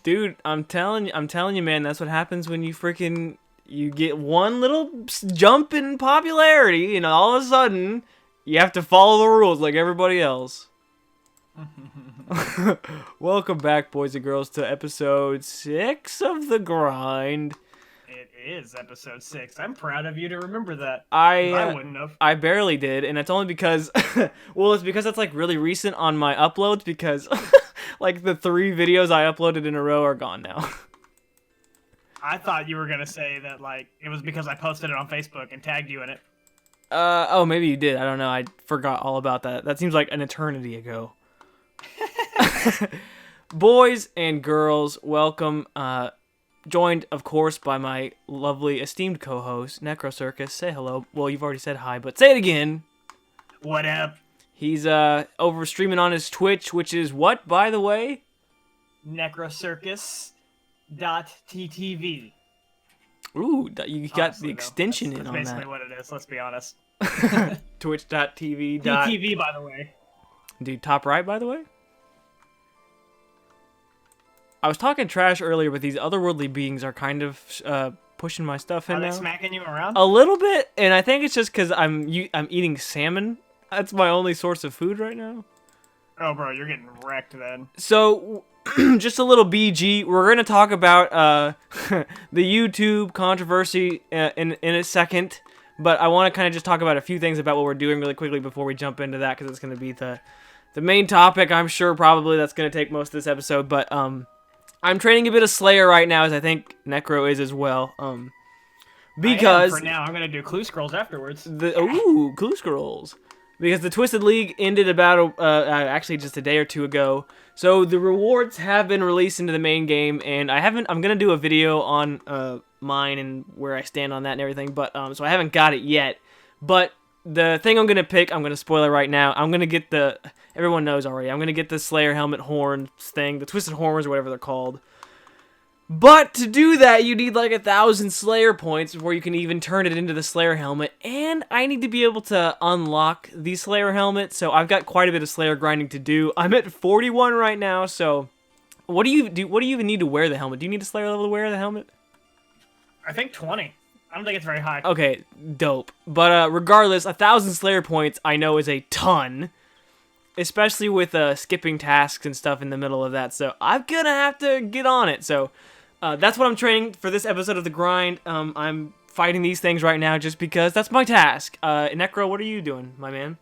Dude, I'm telling you, man, that's what happens when you get one little jump in popularity, and all of a sudden, you have to follow the rules like everybody else. Welcome back, boys and girls, to episode 6 of The Grind. It is episode 6. I'm proud of you to remember that. I wouldn't have. I barely did, and it's only because, well, it's because that's like really recent on my uploads, because like the 3 videos I uploaded in a row are gone now. I thought you were gonna say that like it was because I posted it on Facebook and tagged you in it. Oh, maybe you did. I don't know. I forgot all about that. That seems like an eternity ago. Boys and girls, welcome. Joined, of course, by my lovely, esteemed co-host, Necro Circus. Say hello. Well, you've already said hi, but say it again. What up? He's over streaming on his Twitch, which is what, by the way? Necrocircus.ttv. Ooh, you got Honestly, the extension that's in on basically that. what it is, let's be honest. Twitch.tv. TTV, by the way. Dude, top right, by the way? I was talking trash earlier, but these otherworldly beings are kind of pushing my stuff in Are they now. smacking you around? A little bit, and I think it's just because I'm eating salmon. That's my only source of food right now. Oh, bro, you're getting wrecked then. So, just a little BG. We're going to talk about the YouTube controversy in a second, but I want to kind of just talk about a few things about what we're doing really quickly before we jump into that, because it's going to be the main topic. I'm sure probably that's going to take most of this episode, but I'm training a bit of Slayer right now, as I think Necro is as well. Because for now, I'm gonna do clue scrolls afterwards. Clue scrolls. Because the Twisted League ended about actually just a day or two ago. So the rewards have been released into the main game, and I'm gonna do a video on mine and where I stand on that and everything. But so I haven't got it yet. But the thing I'm gonna pick, I'm gonna spoil it right now. I'm gonna get everyone knows already. I'm gonna get the Slayer helmet horns thing, the Twisted Horns or whatever they're called. But to do that, you need like 1,000 Slayer points before you can even turn it into the Slayer helmet. And I need to be able to unlock the Slayer helmet, so I've got quite a bit of Slayer grinding to do. I'm at 41 right now, so what do you even need to wear the helmet? Do you need a Slayer level to wear the helmet? I think 20. I don't think it's very high. Okay, dope. But regardless, 1,000 Slayer points I know is a ton. Especially with skipping tasks and stuff in the middle of that, so I'm gonna have to get on it. So that's what I'm training for this episode of The Grind. I'm fighting these things right now just because that's my task. Necro, what are you doing, my man?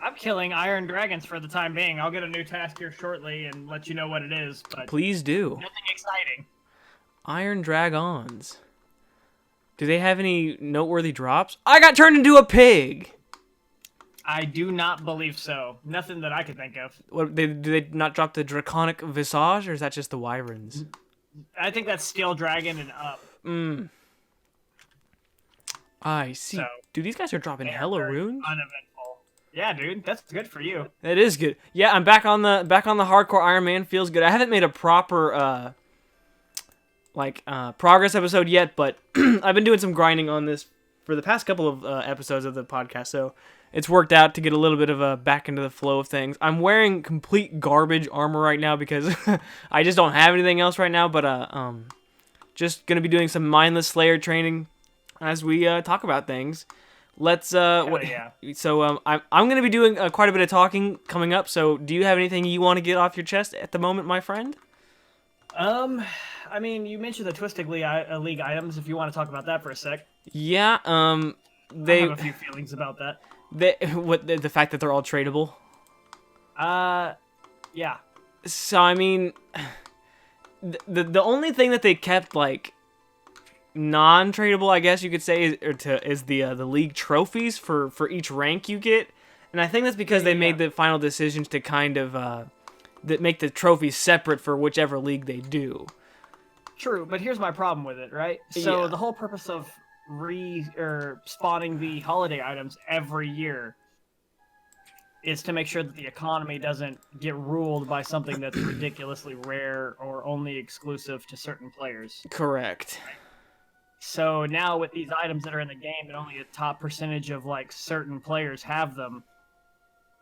I'm killing iron dragons for the time being. I'll get a new task here shortly and let you know what it is, but Please do. nothing exciting. Iron Dragons. Do they have any noteworthy drops? I got turned into a pig! I do not believe so. Nothing that I could think of. What, do they not drop the Draconic Visage, or is that just the Wyverns? I think that's Steel Dragon and up. I see. So, Dude, these guys are dropping They are hella very runes. Uneventful. Yeah, dude, that's good for you. That is good. Yeah, I'm back on the hardcore Iron Man. Feels good. I haven't made a proper progress episode yet, but I've been doing some grinding on this for the past couple of episodes of the podcast, so it's worked out to get a little bit of a back into the flow of things. I'm wearing complete garbage armor right now because I just don't have anything else right now, but just gonna be doing some mindless Slayer training as we talk about things. Let's Yeah. So I'm gonna be doing quite a bit of talking coming up. So do you have anything you want to get off your chest at the moment, my friend? I mean, you mentioned the Twisted League items. If you want to talk about that for a sec. Yeah. I have a few feelings about that. The fact that they're all tradable. Yeah. So I mean, the only thing that they kept like non-tradable, I guess you could say, is the league trophies for each rank you get, and I think that's because they made the final decisions to kind of that make the trophies separate for whichever league they do. True, but here's my problem with it, right? So the whole purpose of spawning the holiday items every year is to make sure that the economy doesn't get ruled by something that's ridiculously rare or only exclusive to certain players. Correct. So now with these items that are in the game and only a top percentage of like certain players have them,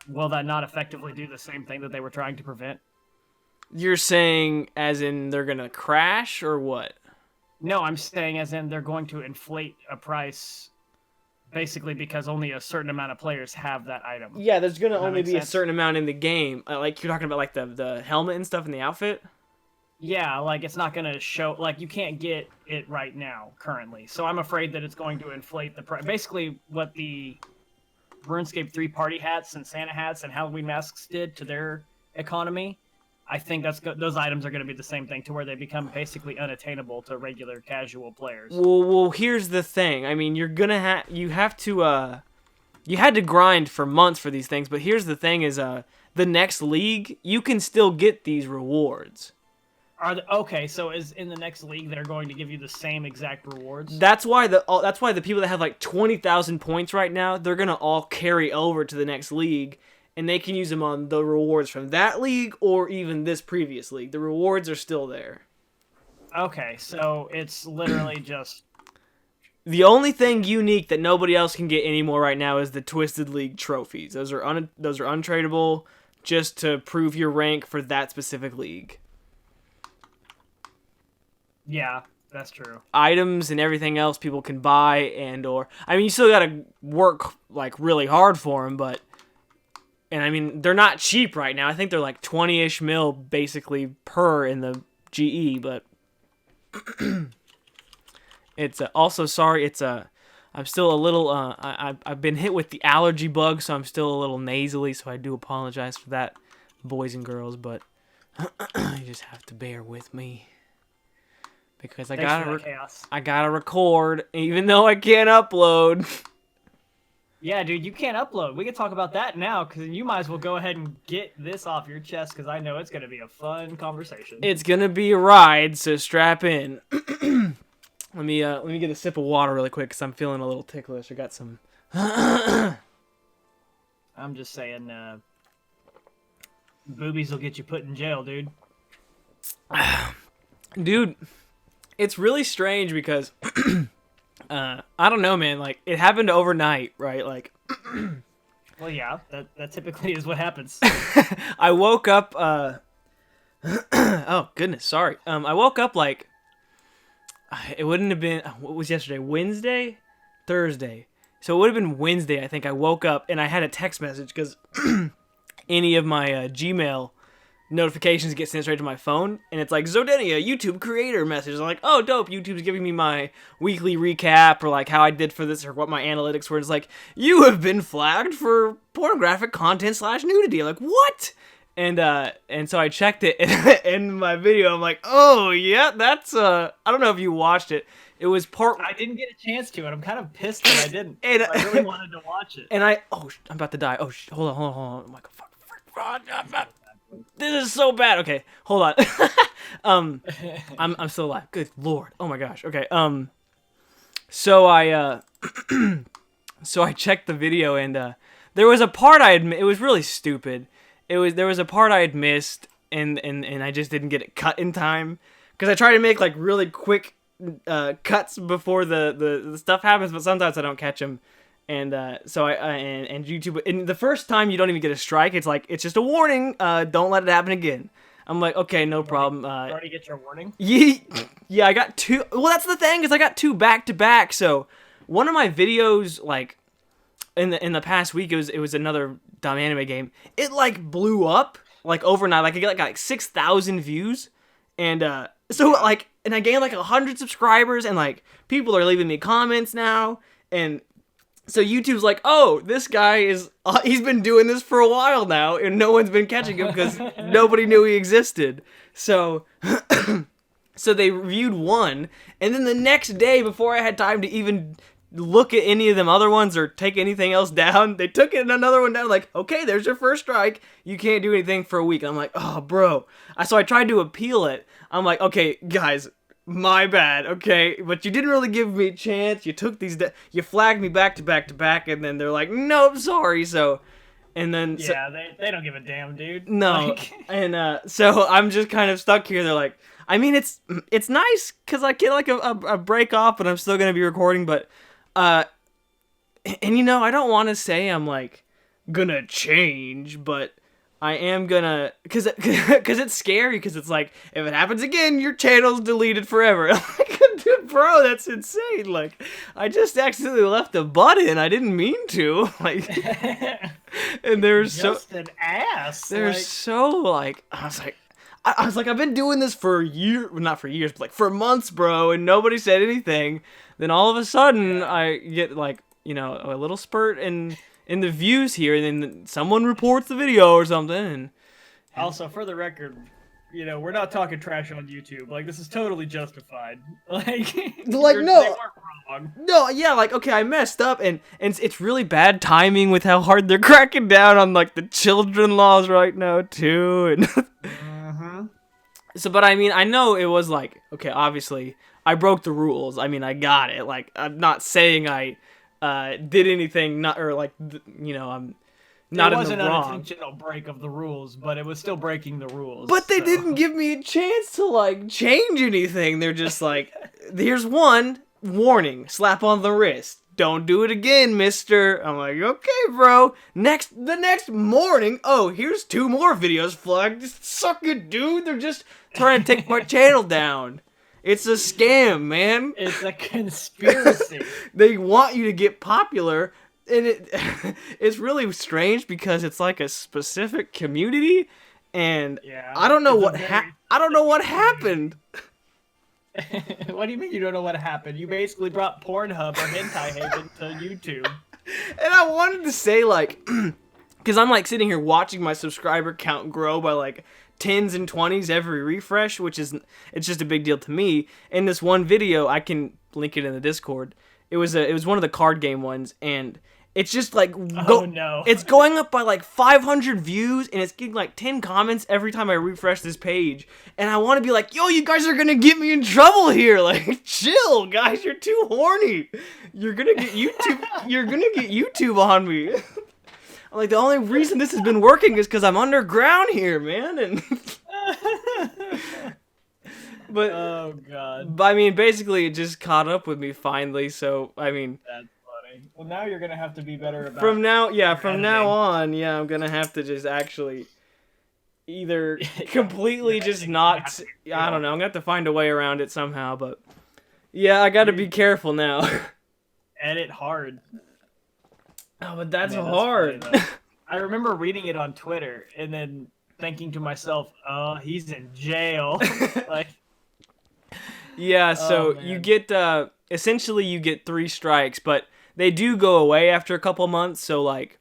will that not effectively do the same thing that they were trying to prevent? You're saying as in they're gonna crash or what? No, I'm saying as in they're going to inflate a price basically because only a certain amount of players have that item. Yeah, there's gonna Does that only make be a sense? certain amount in the game. Like you're talking about like the helmet and stuff in the outfit. Yeah, like it's not going to show, like you can't get it right now currently. So I'm afraid that it's going to inflate the price. Basically what the RuneScape 3 party hats and Santa hats and Halloween masks did to their economy, I think those items are going to be the same thing to where they become basically unattainable to regular casual players. Well, here's the thing. I mean, you had to grind for months for these things, but here's the thing: is the next league you can still get these rewards. Okay, so is in the next league they're going to give you the same exact rewards? That's why the people that have like 20,000 points right now, they're gonna all carry over to the next league, and they can use them on the rewards from that league or even this previous league. The rewards are still there. Okay, so it's literally just The only thing unique that nobody else can get anymore right now is the Twisted League trophies. Those are untradeable, just to prove your rank for that specific league. yeah, that's true. Items and everything else people can buy you still gotta work like really hard for them, and I mean they're not cheap right now. I think they're like 20-ish mil basically per in the GE, but it's also sorry. I'm still a little I've been hit with the allergy bug, so I'm still a little nasally. So I do apologize for that, boys and girls, but you just have to bear with me. Because I gotta record, even though I can't upload. Yeah, dude, you can't upload. We can talk about that now, because you might as well go ahead and get this off your chest, because I know it's gonna be a fun conversation. It's gonna be a ride, so strap in. Let me get a sip of water really quick, because I'm feeling a little ticklish. I got some. I'm just saying, boobies will get you put in jail, dude. Dude. It's really strange because I don't know, man. Like it happened overnight, right? Like, well, yeah, that typically is what happens. I woke up. Oh goodness, sorry. I woke up like it wouldn't have been. What was yesterday? Wednesday, Thursday. So it would have been Wednesday. I think I woke up and I had a text message because any of my Gmail notifications get sent straight to my phone, and it's like Zodenia YouTube creator message. I'm like, oh dope, YouTube's giving me my weekly recap or like how I did for this or what my analytics were. It's like, you have been flagged for pornographic content / nudity. I'm like, what? And so I checked it in my video. I'm like, oh yeah, that's I don't know if you watched it. It was part. I didn't get a chance to, and I'm kind of pissed that I didn't. And I really wanted to watch it. And I'm about to die. Oh, hold on. I'm like, fuck. This is so bad. Okay, hold on. I'm still alive. Good lord. Oh my gosh. Okay. So I checked the video, and there was a part it was really stupid. There was a part I had missed, and I just didn't get it cut in time because I try to make like really quick cuts before the stuff happens, but sometimes I don't catch them. And so and YouTube, and the first time you don't even get a strike. It's like, it's just a warning. Don't let it happen again. I'm like, okay, no problem. You already get your warning? Yeah, I got two. Well, that's the thing, is I got two back to back. So one of my videos, like in the past week, it was another dumb anime game. It like blew up like overnight. Like I got like 6,000 views, and so like, and I gained like 100 subscribers, and like people are leaving me comments now, and so YouTube's like, oh, this guy he's been doing this for a while now, and no one's been catching him because nobody knew he existed. So, so they reviewed one, and then the next day, before I had time to even look at any of them other ones or take anything else down, they took it another one down, like, okay, there's your first strike. You can't do anything for a week. And I'm like, oh, bro. So I tried to appeal it. I'm like, okay, guys, my bad, okay, but you didn't really give me a chance. You took these, you flagged me back to back to back, and then they're like, nope, sorry. So, and then yeah, they don't give a damn, dude. No, like... and so I'm just kind of stuck here. They're like, I mean, it's nice because I get like a break off, but I'm still gonna be recording. But, and you know, I don't want to say I'm like gonna change, but I am gonna, cause it's scary, cause it's like, if it happens again, your channel's deleted forever. Like, dude, bro, that's insane. Like, I just accidentally left a button. I didn't mean to. Like, and they're so just an ass. they're Like, so like, I was like, I've been doing this for not for years, but like for months, bro, and nobody said anything. Then all of a sudden, I get like, you know, a little spurt in the views here, and then someone reports the video or something. And also, for the record, you know, we're not talking trash on YouTube. Like, this is totally justified. Like no. they weren't wrong. No, yeah, like, okay, I messed up, and it's really bad timing with how hard they're cracking down on, like, the children laws right now, too, and so, but I mean, I know it was like, okay, obviously, I broke the rules. I mean, I got it. Like, I'm not saying I did anything, you know, I'm not in the wrong. It wasn't an intentional break of the rules, but it was still breaking the rules. But they didn't give me a chance to, like, change anything. They're just like, here's one warning, slap on the wrist. Don't do it again, mister. I'm like, okay, bro. The next morning, oh, here's 2 more videos flagged. Just suck it, dude. They're just trying to take my channel down. It's a scam, man. It's a conspiracy. They want you to get popular, and it's really strange because it's like a specific community, and I don't know what happened. What do you mean you don't know what happened? You basically brought Pornhub or Hentai Haven to YouTube. And I wanted to say, like, because I'm like sitting here watching my subscriber count grow by like 10s and 20s every refresh, it's just a big deal to me. In this one video, I can link it in the Discord. It was one of the card game ones, and it's just like it's going up by like 500 views, and it's getting like 10 comments every time I refresh this page. And I want to be like, yo, you guys are gonna get me in trouble here. Like, chill, guys, you're too horny. You're gonna get YouTube on me. I'm like, the only reason this has been working is because I'm underground here, man. And but oh god. But I mean, basically, it just caught up with me finally. So I mean, that's funny. Well, now you're gonna have to be better about from now on, I'm gonna have to just actually either completely just not. I don't know. I'm gonna have to find a way around it somehow. But yeah, I got to be careful now. Edit hard. Oh, but that's hard. Funny, I remember reading it on Twitter and then thinking to myself, "Oh, he's in jail." Like, yeah. So you get essentially you get 3 strikes, but they do go away after a couple months. So like,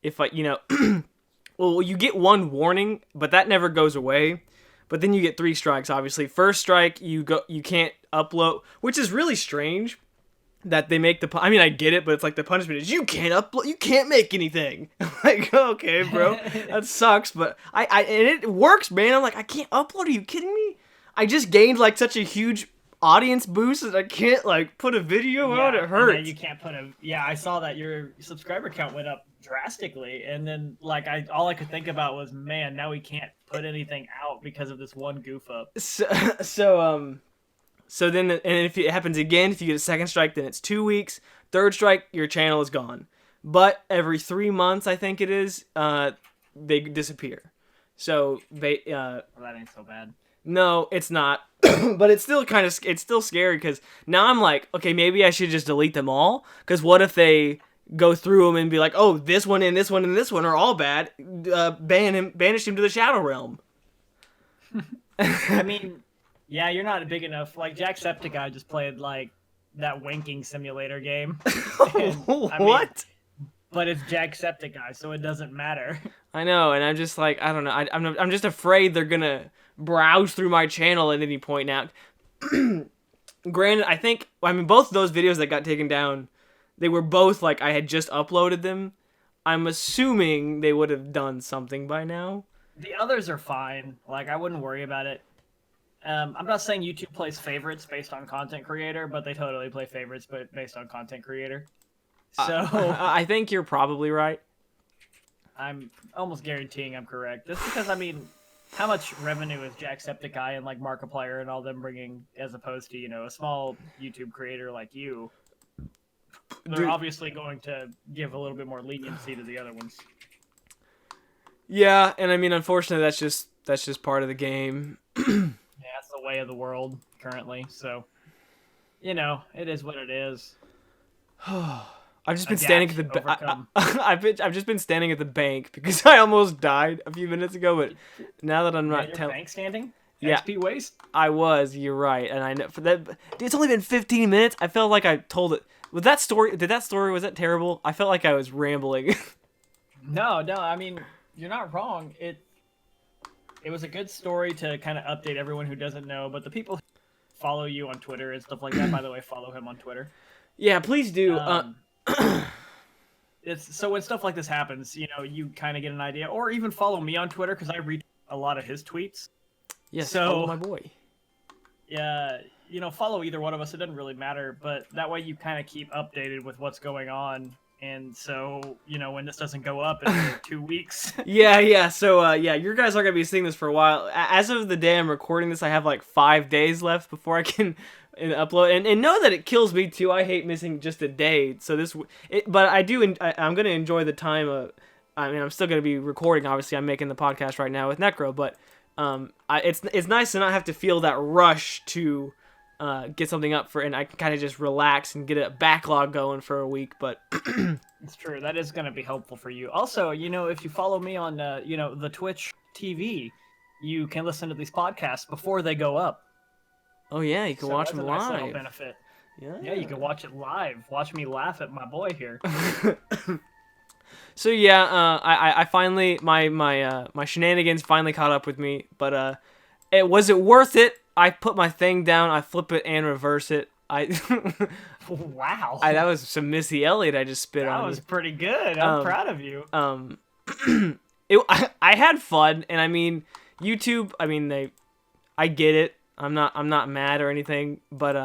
if well, you get 1 warning, but that never goes away. But then you get 3 strikes. Obviously, first strike you can't upload, which is really strange. That they make I mean, I get it, but it's like the punishment is you can't upload, you can't make anything. I'm like, okay, bro, that sucks, but and it works, man. I'm like, I can't upload. Are you kidding me? I just gained like such a huge audience boost that I can't like put a video out. It hurts. You can't put I saw that your subscriber count went up drastically, and then like all I could think about was, man, now we can't put anything out because of this one goof up. So then, and if it happens again, if you get a 2nd strike, then it's 2 weeks. 3rd strike, your channel is gone. But every 3 months, I think it is, they disappear. So they. Well, that ain't so bad. No, it's not. But it's still it's still scary because now I'm like, okay, maybe I should just delete them all. Because what if go through them and be like, oh, this one and this one and this one are all bad. Banish him to the Shadow Realm. I mean. Yeah, you're not big enough. Like, Jacksepticeye just played, like, that winking simulator game. What? But it's Jacksepticeye, so it doesn't matter. I know, and I'm just like, I don't know. I'm just afraid they're gonna browse through my channel at any point now. Granted, both of those videos that got taken down, they were both, like, I had just uploaded them. I'm assuming they would have done something by now. The others are fine. Like, I wouldn't worry about it. I'm not saying YouTube plays favorites based on content creator, but they totally play favorites based on content creator. So I think you're probably right. I'm almost guaranteeing I'm correct. Just because, I mean, how much revenue is Jacksepticeye and like Markiplier and all them bringing as opposed to, you know, a small YouTube creator like you? They're obviously going to give a little bit more leniency to the other ones. Yeah, and I mean, unfortunately, that's just part of the game. Yeah, that's the way of the world currently. So, it is what it is. I've just been standing at Adapt, the overcome. I've just been standing at the bank because I almost died a few minutes ago. But now that I'm Yeah, not your telling, bank standing? yeah, XP waste? I was. You're right, and I know for that. Dude, it's only been 15 minutes. I felt like I told it. Was that story? Was that terrible? I felt like I was rambling. No, I mean, you're not wrong. It was a good story to kind of update everyone who doesn't know, but the people who follow you on Twitter and stuff like that, by the way, follow him on Twitter. Yeah, please do. It's so when stuff like this happens, you kind of get an idea, or even follow me on Twitter because I read a lot of his tweets. Yes, So- follow my boy. Yeah, follow either one of us. It doesn't really matter, but that way you kind of keep updated with what's going on. And so, when this doesn't go up in 2 weeks. Yeah. So, you guys are gonna be seeing this for a while. As of the day I'm recording this, I have like 5 days left before I can upload. And know that it kills me too. I hate missing just a day. So but I do. I'm gonna enjoy the time. I mean, I'm still gonna be recording. Obviously, I'm making the podcast right now with Necro, but it's nice to not have to feel that rush to get something up and I can kind of just relax and get a backlog going for a week. But It's true. That is going to be helpful for you. Also, if you follow me on, the Twitch TV, you can listen to these podcasts before they go up. oh yeah, you can watch that's them a nice little live. benefit. Yeah, Yeah, you can watch it live. Watch me laugh at my boy here. So yeah, I finally my shenanigans finally caught up with me, but was it worth it? I put my thing down, I flip it and reverse it. Wow. That was some Missy Elliott I just spit on. That was pretty good. I'm proud of you. I had fun, and I mean YouTube. I mean I get it. I'm not mad or anything, but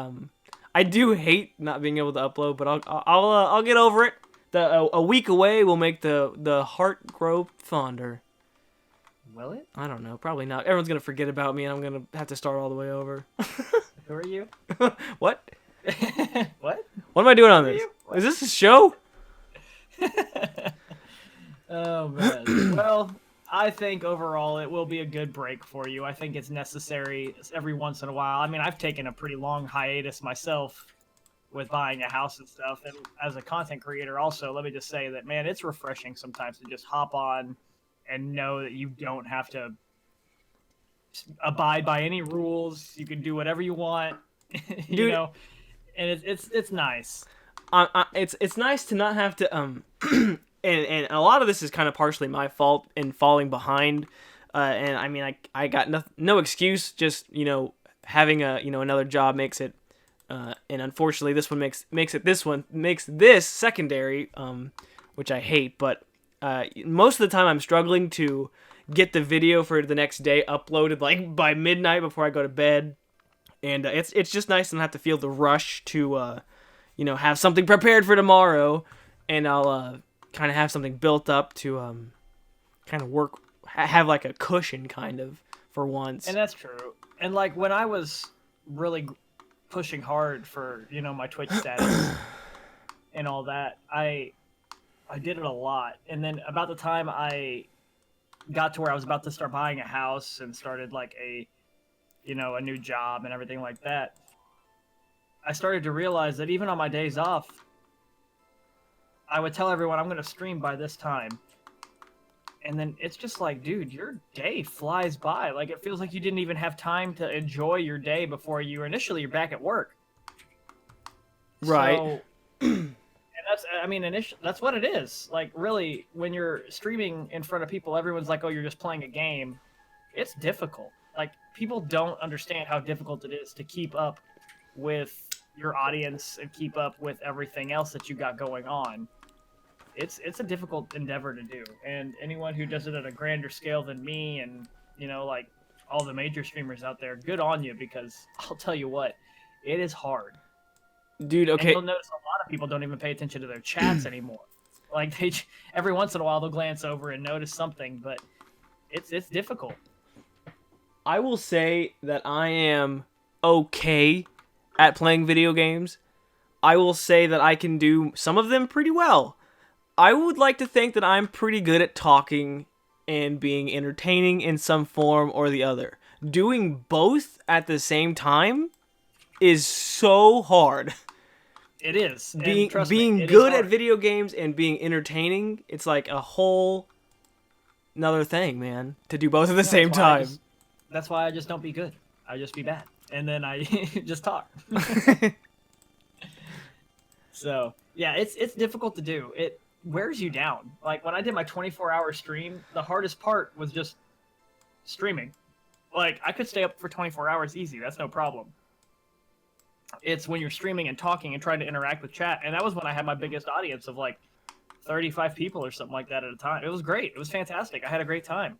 I do hate not being able to upload. But I'll get over it. A week away will make the heart grow fonder. Will it? I don't know. Probably not. Everyone's gonna forget about me, and I'm gonna have to start all the way over. Who are you? What? What? What am I doing on this? What? Is this a show? Oh man. Well, I think overall it will be a good break for you. I think it's necessary every once in a while. I mean, I've taken a pretty long hiatus myself with buying a house and stuff. And as a content creator also, let me just say that, man, it's refreshing sometimes to just hop on and know that you don't have to abide by any rules. You can do whatever you want, Dude. and it's nice. It's nice to not have to and a lot of this is kind of partially my fault in falling behind, and I mean I got no excuse, just having another job makes it, and unfortunately this one makes this secondary, which I hate, but most of the time I'm struggling to get the video for the next day uploaded like by midnight before I go to bed, and it's just nice to not have to feel the rush to have something prepared for tomorrow, and I'll kind of have something built up to kind of work, have like a cushion kind of for once. And that's true. And like when I was really pushing hard for my Twitch status and all that, I did it a lot. And then about the time I got to where I was about to start buying a house and started like a new job and everything like that, I started to realize that even on my days off, I would tell everyone I'm going to stream by this time. And then it's just like, dude, your day flies by. Like, it feels like you didn't even have time to enjoy your day before you're back at work. Right. So, and that's what it is. Like, really, when you're streaming in front of people, everyone's like, oh, you're just playing a game. It's difficult. Like, people don't understand how difficult it is to keep up with your audience and keep up with everything else that you got going on. It's a difficult endeavor to do, and anyone who does it at a grander scale than me and like all the major streamers out there, good on you, because I'll tell you what, it is hard. Dude, okay. And you'll notice a lot of people don't even pay attention to their chats anymore. Like, they every once in a while they'll glance over and notice something, but it's difficult. I will say that I am okay at playing video games. I will say that I can do some of them pretty well. I would like to think that I'm pretty good at talking and being entertaining in some form or the other. Doing both at the same time is so hard. It is. Being good at video games and being entertaining, it's like a whole another thing, man, to do both at the same time. That's why I just don't be good. I just be bad. And then I just talk. So, yeah, it's difficult to do. It wears you down. Like, when I did my 24-hour stream, the hardest part was just streaming. Like, I could stay up for 24 hours easy. That's no problem. It's when you're streaming and talking and trying to interact with chat. And that was when I had my biggest audience of, like, 35 people or something like that at a time. It was great. It was fantastic. I had a great time.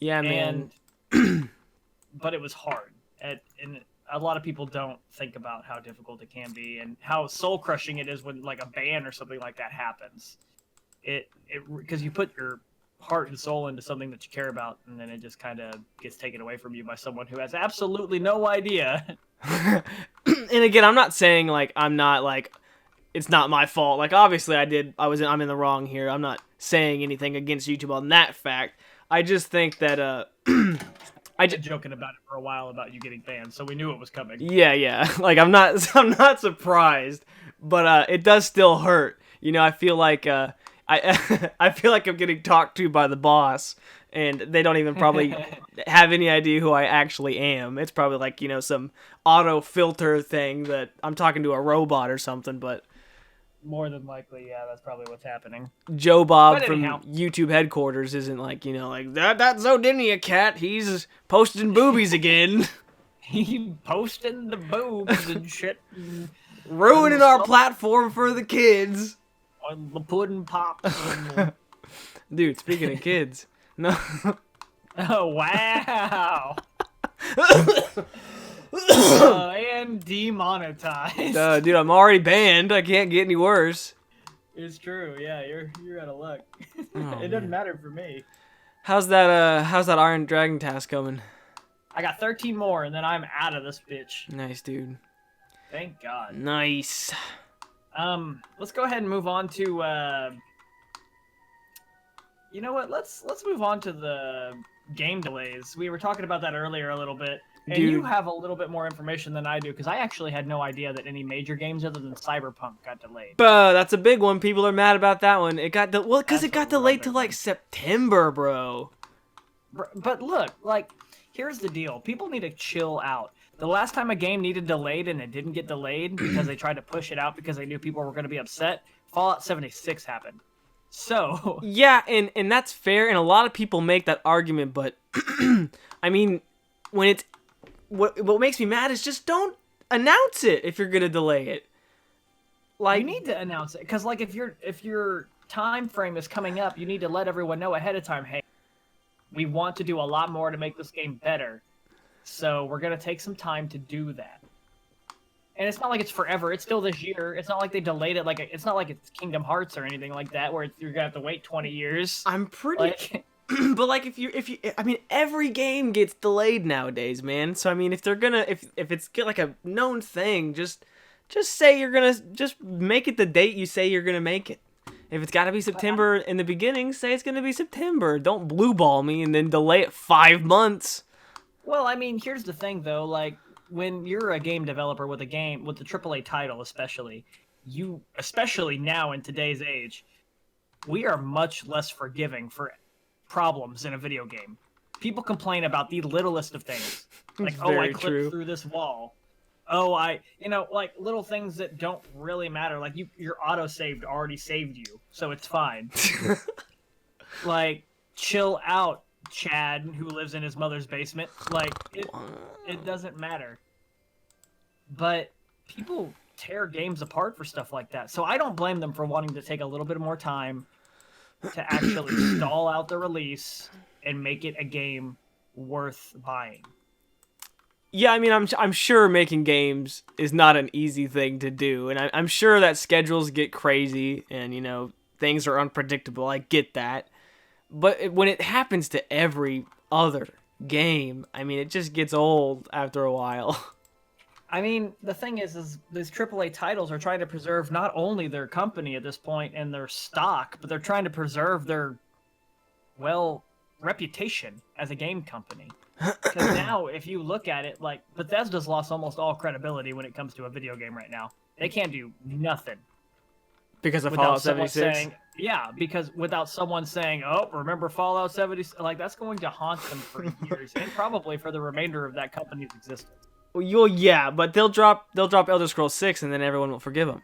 Yeah, man. But it was hard. And a lot of people don't think about how difficult it can be and how soul-crushing it is when, like, a ban or something like that happens. Because you put your heart and soul into something that you care about, and then it just kind of gets taken away from you by someone who has absolutely no idea. And again, I'm not saying, like, it's not my fault. Like, obviously I'm in the wrong here. I'm not saying anything against YouTube on that fact. I just think that, I just joking about it for a while about you getting banned, so we knew it was coming. Yeah. Like, I'm not surprised, but it does still hurt. You know, I feel like I feel like I'm getting talked to by the boss, and they don't even probably have any idea who I actually am. It's probably like, you know, some auto filter thing that I'm talking to a robot or something, but more than likely, yeah, that's probably what's happening. Joe Bob from YouTube headquarters isn't like, you know, like, that's Zodinia cat. He's posting boobies again. He posting the boobs and shit. Ruining our platform for the kids. On the pudding pops. Dude, speaking of kids. No. Oh, wow. And demonetized. Dude, I'm already banned. I can't get any worse. It's true. Yeah, you're out of luck. Oh, it doesn't matter for me. How's that Iron Dragon task coming? I got 13 more, and then I'm out of this bitch. Nice, dude. Thank God. Nice. Let's go ahead and move on to. You know what? Let's move on to the game delays. We were talking about that earlier a little bit. And Dude. You have a little bit more information than I do, because I actually had no idea that any major games other than Cyberpunk got delayed. That's a big one. People are mad about that one. It got because it got delayed to like September, bro. But look, like, here's the deal. People need to chill out. The last time a game needed delayed and it didn't get delayed because they tried to push it out because they knew people were going to be upset, Fallout 76 happened. So yeah, and that's fair, and a lot of people make that argument, but I mean, when it's what makes me mad is just don't announce it if you're gonna delay it. Like, you need to announce it, because like if your time frame is coming up, you need to let everyone know ahead of time. Hey, we want to do a lot more to make this game better, so we're gonna take some time to do that. And it's not like it's forever. It's still this year. It's not like they delayed it. It's not like it's Kingdom Hearts or anything like that, where you're gonna have to wait 20 years. I'm pretty. But like if you, I mean, every game gets delayed nowadays, man. So I mean, if they're gonna, if it's like a known thing, just say you're gonna, just make it the date you say you're gonna make it. If it's got to be September in the beginning, say it's gonna be September. Don't blue ball me and then delay it 5 months. Well, I mean, here's the thing though, like, when you're a game developer with a game, with the AAA title especially, especially now in today's age, we are much less forgiving for problems in a video game. People complain about the littlest of things. Like, oh, I clipped through this wall. Oh, like, little things that don't really matter. Like, your autosave already saved you, so it's fine. Like, chill out, Chad, who lives in his mother's basement. Like, it doesn't matter. But people tear games apart for stuff like that. So I don't blame them for wanting to take a little bit more time to actually stall out the release and make it a game worth buying. Yeah, I mean, I'm sure making games is not an easy thing to do, and I'm sure that schedules get crazy and, you know, things are unpredictable. I get that. But when it happens to every other game, I mean, it just gets old after a while. I mean, the thing is these AAA titles are trying to preserve not only their company at this point and their stock, but they're trying to preserve their, well, reputation as a game company. Because now, if you look at it, like, Bethesda's lost almost all credibility when it comes to a video game right now. They can't do nothing. Because of Without Fallout someone 76? saying, yeah, because without someone saying, oh, remember Fallout 76? Like, that's going to haunt them for years, and probably for the remainder of that company's existence. Well, yeah, but they'll drop Elder Scrolls 6, and then everyone will forgive them.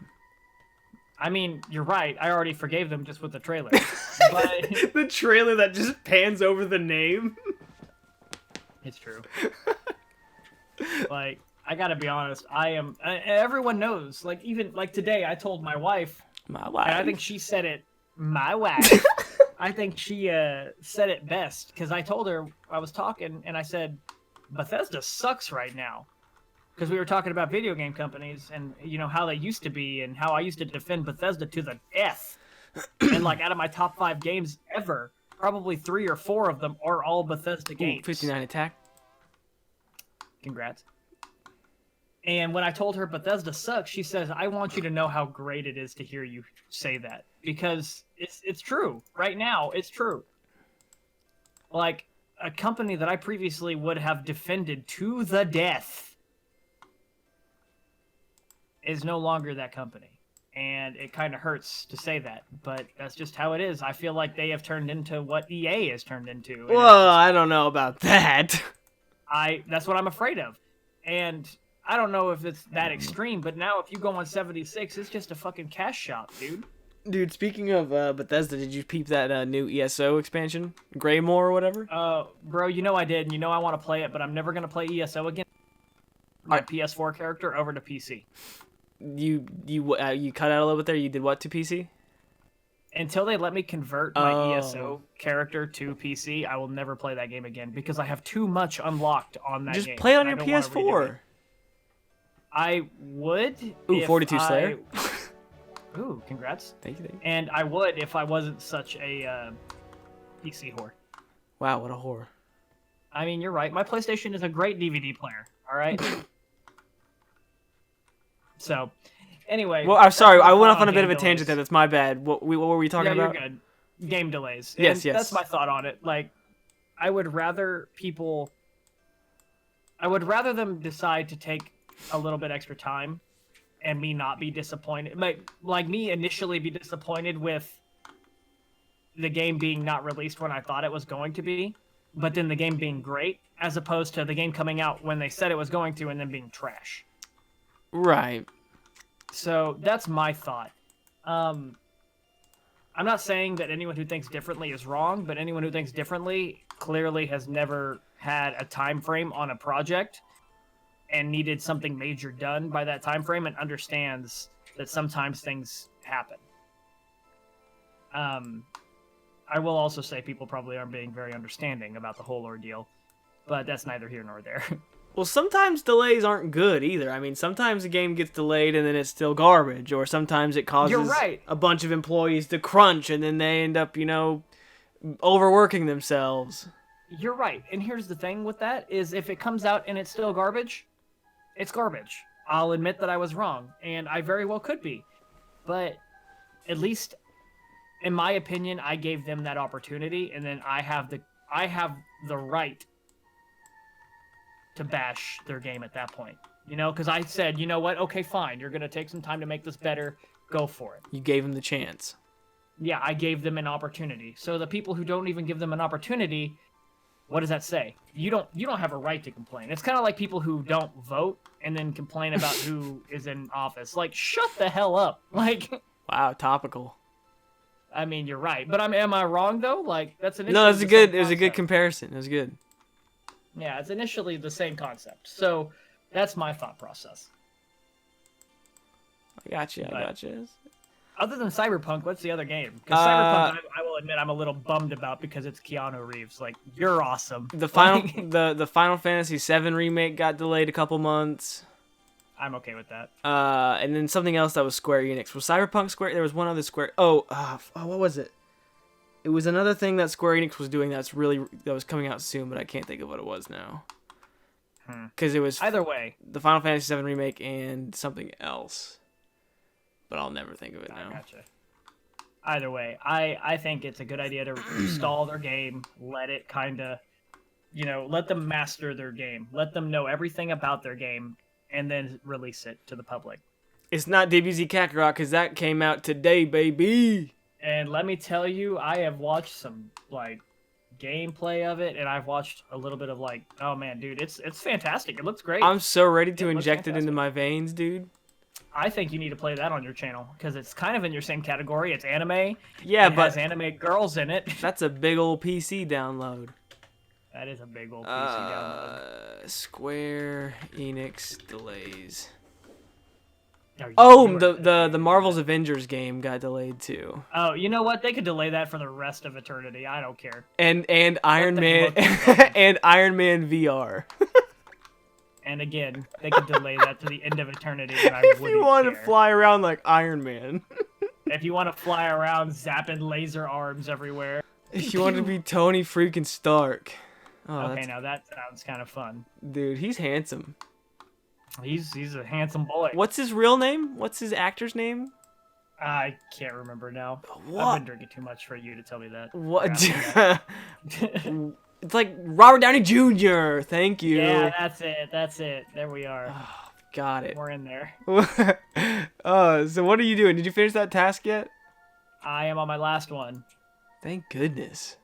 I mean, you're right. I already forgave them just with the trailer. But The trailer that just pans over the name. it's true. Like, I gotta be honest. Everyone knows. Like, even, like, today, I told my wife, My wife. and I think she said it, my wife. I think she said it best, because I told her, I was talking, and I said, Bethesda sucks right now. Because we were talking about video game companies, and, you know, how they used to be, and how I used to defend Bethesda to the death. And, like, out of my top 5 games ever, probably 3 or 4 of them are all Bethesda games. 59 attack. Congrats. And when I told her Bethesda sucks, she says, I want you to know how great it is to hear you say that. Because it's true. Right now, it's true. Like, a company that I previously would have defended to the death is no longer that company. And it kind of hurts to say that, but that's just how it is. I feel like they have turned into what EA has turned into. Well, I don't know about that. That's what I'm afraid of. And I don't know if it's that extreme, but now if you go on 76, it's just a fucking cash shop, dude. Dude, speaking of Bethesda, did you peep that new ESO expansion? Greymore or whatever? Bro, you know I did, and you know I want to play it, but I'm never going to play ESO again. My PS4 character over to PC. You cut out a little bit there. You did what to PC? Until they let me convert my ESO character to PC, I will never play that game again because I have too much unlocked on that game. Just play it on your PS4. I would. Ooh, 42 Slayer. Ooh, congrats. Thank you. And I would if I wasn't such a PC whore. Wow, what a whore. I mean, you're right. My PlayStation is a great DVD player. All right. So, anyway. Well, I'm sorry. I went off on a bit of a tangent there. That's my bad. What were we talking about? Yeah, you're good. Game delays. Yes. That's my thought on it. Like, I would rather them decide to take a little bit extra time and me not be disappointed. Like me initially be disappointed with the game being not released when I thought it was going to be, but then the game being great, as opposed to the game coming out when they said it was going to and then being trash. Right. So that's my thought. I'm not saying that anyone who thinks differently is wrong, but anyone who thinks differently clearly has never had a time frame on a project and needed something major done by that time frame and understands that sometimes things happen. I will also say people probably aren't being very understanding about the whole ordeal, but that's neither here nor there. Well, sometimes delays aren't good either. I mean, sometimes a game gets delayed and then it's still garbage, or sometimes it causes a bunch of employees to crunch and then they end up, overworking themselves. You're right. And here's the thing with that is if it comes out and it's still garbage, it's garbage. I'll admit that I was wrong, and I very well could be. But at least, in my opinion, I gave them that opportunity, and then I have the right to bash their game at that point. Because I said, you know what? Okay, fine. You're going to take some time to make this better. Go for it. You gave them the chance. Yeah, I gave them an opportunity. So the people who don't even give them an opportunity, what does that say? You don't have a right to complain. It's kind of like people who don't vote and then complain about who is in office. Like, shut the hell up. Like, wow, topical. I mean, you're right. But am I wrong though? Like, that's an No, it was a good comparison. It was good. Yeah, it's initially the same concept. So that's my thought process. I got you. Other than Cyberpunk, what's the other game? Because Cyberpunk, I will admit, I'm a little bummed about because it's Keanu Reeves. Like, you're awesome. The Final Fantasy VII remake got delayed a couple months. I'm okay with that. And then something else that was Square Enix. Was Cyberpunk Square? There was one other Square. What was it? It was another thing that Square Enix was doing that was coming out soon, but I can't think of what it was now. Because it was either way, the Final Fantasy VII remake and something else, but I'll never think of it now. Gotcha. Either way, I think it's a good idea to stall their game, let it kind of, let them master their game, let them know everything about their game, and then release it to the public. It's not DBZ Kakarot because that came out today, baby. And let me tell you, I have watched some gameplay of it, and I've watched a little bit of oh man, dude, it's fantastic. It looks great. I'm so ready to inject it into my veins, dude. I think you need to play that on your channel because it's kind of in your same category. It's anime. Yeah, it but has anime girls in it. That's a big old PC download. That is a big old PC download. Square Enix delays. Oh, the Marvel's Avengers game got delayed too. Oh, you know what? They could delay that for the rest of eternity. I don't care. And Iron Man and Iron Man VR. And again, they could delay that to the end of eternity. And I if wouldn't you want care. to fly around like Iron Man. If you want to fly around zapping laser arms everywhere. If you want to be Tony freaking Stark. Oh, okay, now that sounds kind of fun. Dude, he's handsome. He's a handsome boy. What's his real name? What's his actor's name? I can't remember now. What? I've been drinking too much for you to tell me that. What? It's like Robert Downey Jr. Thank you. Yeah, that's it. There we are. Oh, got it. We're in there. So what are you doing? Did you finish that task yet? I am on my last one. Thank goodness.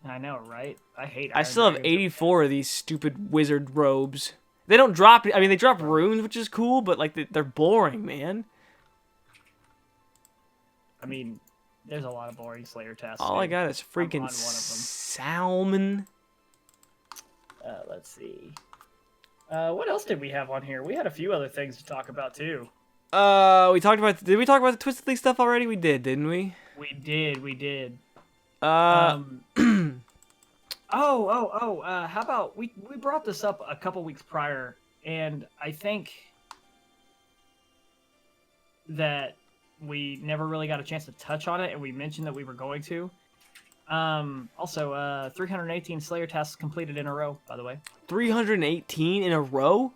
I know, right? I hate. I still have 84 of these stupid wizard robes. They don't drop. I mean, they drop runes, which is cool, but they're boring, man. I mean, there's a lot of boring Slayer tasks. All I got is freaking salmon. Let's see. What else did we have on here? We had a few other things to talk about too. We talked about. Did we talk about the Twisted League stuff already? We did, didn't we? We did. How about we brought this up a couple weeks prior, and I think that we never really got a chance to touch on it, and we mentioned that we were going to. 318 Slayer tasks completed in a row, by the way. 318 in a row?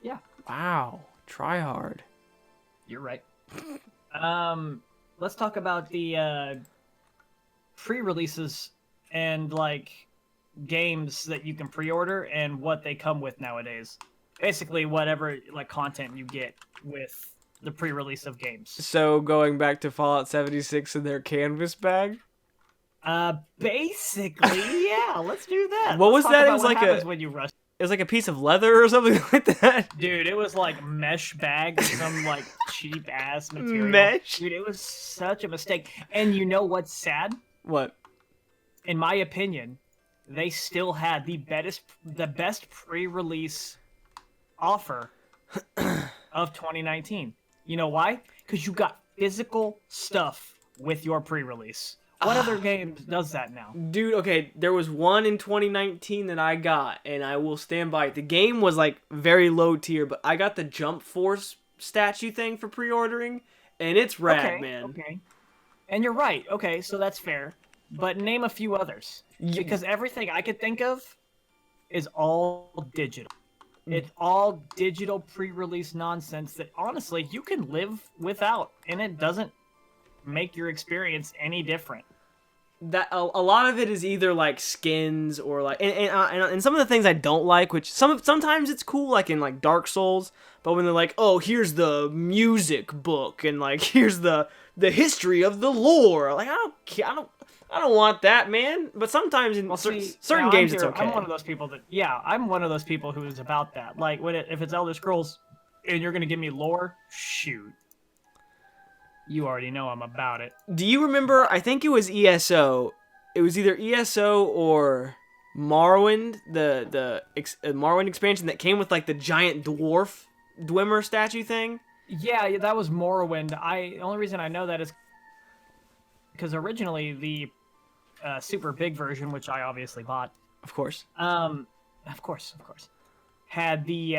Yeah. Wow. Try hard. You're right. Let's talk about the pre-releases and games that you can pre-order and what they come with nowadays. Basically, whatever content you get with the pre-release of games. So going back to Fallout 76 in their canvas bag? Basically, yeah. Let's do that. What was that? It was when you rush. It was like a piece of leather or something like that. Dude, it was like mesh bag, some cheap ass material. Mesh? Dude, it was such a mistake. And you know what's sad? What? In my opinion, they still had the best pre-release offer of 2019. You know why? Because you got physical stuff with your pre-release. What other game does that now? Dude, okay, there was one in 2019 that I got, and I will stand by it. The game was very low tier, but I got the Jump Force statue thing for pre-ordering, and it's rad, man. Okay. And you're right. Okay, so that's fair. But name a few others. Because everything I could think of is all digital. It's all digital pre-release nonsense that, honestly, you can live without, and it doesn't make your experience any different. That a lot of it is either skins or and some of the things I don't like, which sometimes it's cool, in Dark Souls, but when they're oh, here's the music book and here's the history of the lore, I don't want that, man. But sometimes in certain games it's okay. I'm one of those people I'm one of those people who is about that. If it's Elder Scrolls and you're gonna give me lore, shoot. You already know I'm about it. Do you remember, I think it was ESO. It was either ESO or Morrowind, the Morrowind expansion that came with the giant Dwemer statue thing. Yeah, that was Morrowind. The only reason I know that is because originally the super big version, which I obviously bought. Of course. Of course. Had the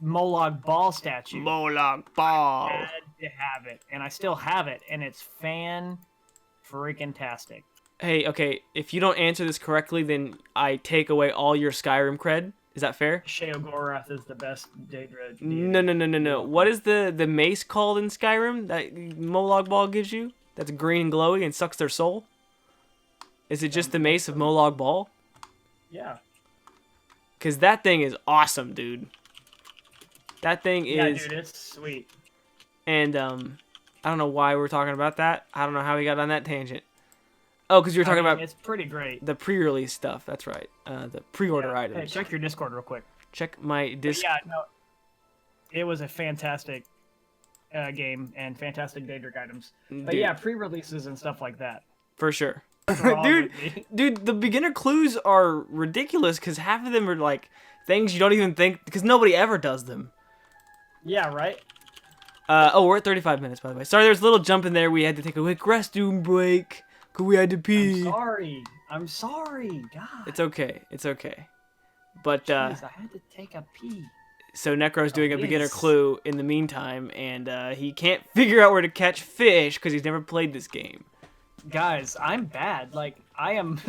Molag Bal statue. Molag Bal. I had to have it, and I still have it, and it's fan-freaking-tastic. Hey, okay, if you don't answer this correctly, then I take away all your Skyrim cred. Is that fair? Sheogorath is the best Daedra. No. What is the mace called in Skyrim that Molag Bal gives you? that's green and glowy and sucks their soul? Is it just the mace of Molag Bal? Yeah. Because that thing is awesome, dude. That thing is... Yeah, dude, it's sweet. And, I don't know why we're talking about that. I don't know how we got on that tangent. Oh, because you were talking about... It's pretty great. The pre-release stuff, that's right. The pre-order items. Hey, check your Discord real quick. Check my Discord. Yeah, no. It was a fantastic game and fantastic Daedric items. But Dude. yeah, pre-releases and stuff like that. For sure. What's wrong Dude, with me? dude, the beginner clues are ridiculous because half of them are like things you don't even think because nobody ever does them. Yeah, right? Oh, we're at 35 minutes, by the way. Sorry, there's a little jump in there. We had to take a quick restroom break because we had to pee. I'm sorry. God. It's okay. It's okay. But, Jeez, I had to take a pee. so Necro's doing a beginner yes. clue in the meantime, and he can't figure out where to catch fish because he's never played this game. Guys, I'm bad. Like, I am...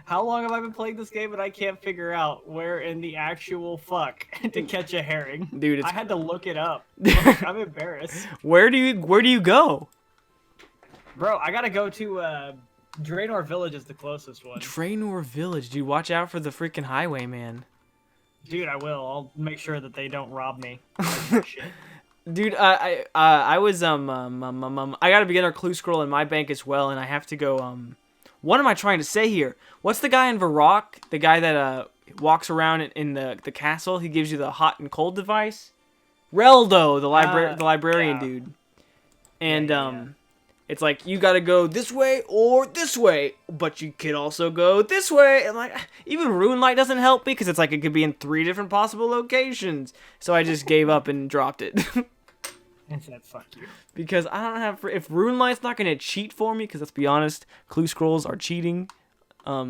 How long have I been playing this game and I can't figure out where in the actual fuck to catch a herring? Dude, I had to look it up. Like, I'm embarrassed. Where do you go? Bro, I gotta go to, Draenor Village is the closest one. Draenor Village, dude. Watch out for the freaking highwayman. Dude, I will. I'll make sure that they don't rob me. Shit. Dude, I was I got a beginner clue scroll in my bank as well, and I have to go. What am I trying to say here? What's the guy in Varrock? The guy that walks around in the castle. He gives you the hot and cold device. Reldo, the librarian yeah. dude. And Yeah. it's like you gotta go this way or this way, but you could also go this way. And like even Rune Light doesn't help me because it's like it could be in 3 different possible locations. So I just gave up and dropped it. And said, fuck you. Because I don't have... If Rune Light's not going to cheat for me, because let's be honest, clue scrolls are cheating. I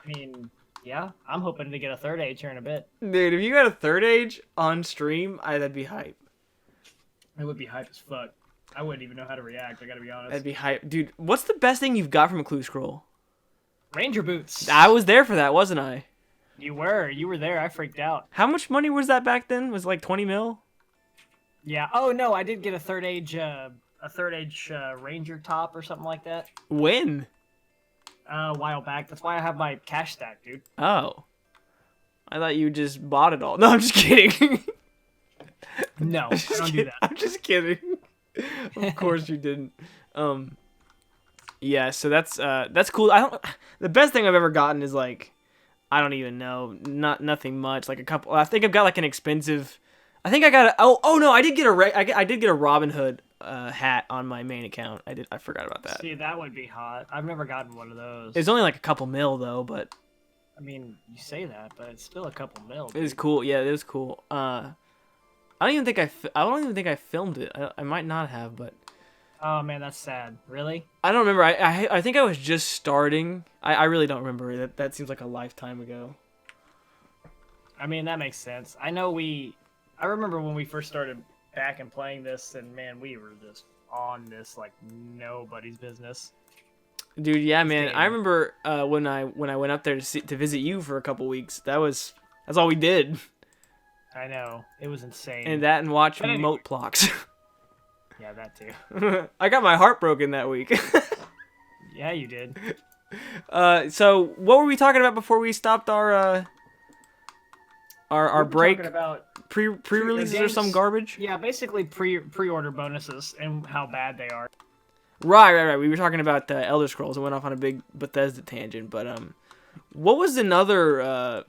mean, yeah, I'm hoping to get a 3rd age here in a bit. Dude, if you got a 3rd age on stream, that'd be hype. It would be hype as fuck. I wouldn't even know how to react, I gotta be honest. That'd be hype. Dude, what's the best thing you've got from a clue scroll? Ranger boots. I was there for that, wasn't I? You were there, I freaked out. How much money was that back then? Was it like 20 mil? Yeah, oh no, I did get a 3rd age Ranger top or something like that. When? A while back. That's why I have my cash stack, dude. Oh. I thought you just bought it all. No, I'm just kidding. No, I don't do that. I'm just kidding. Of course you didn't. Yeah, so that's cool. The best thing I've ever gotten is like, I don't even know, nothing much. Like a couple. I think I've got like an expensive. I think I got a. Oh no, I did get I did get a Robin Hood hat on my main account. I forgot about that. See, that would be hot. I've never gotten one of those. It's only like a couple mil though, but. I mean, you say that, but it's still a couple mil. It was cool. Yeah, it was cool. I don't even think I filmed it. I might not have, but. Oh man, that's sad. Really? I don't remember. I think I was just starting. I really don't remember. That seems like a lifetime ago. I mean, that makes sense. I remember when we first started back and playing this, and man, we were just on this like nobody's business. Dude, yeah, man. Game. I remember when I went up there to visit you for a couple weeks. That's all we did. I know, it was insane. And that and watch But anyway. moat blocks. Yeah, that too. I got my heart broken that week. Yeah, you did. So what were we talking about before we stopped our break? Talking about Pre-releases or games- some garbage? Yeah, basically pre-order bonuses and how bad they are. Right. We were talking about Elder Scrolls and went off on a big Bethesda tangent, but what was another?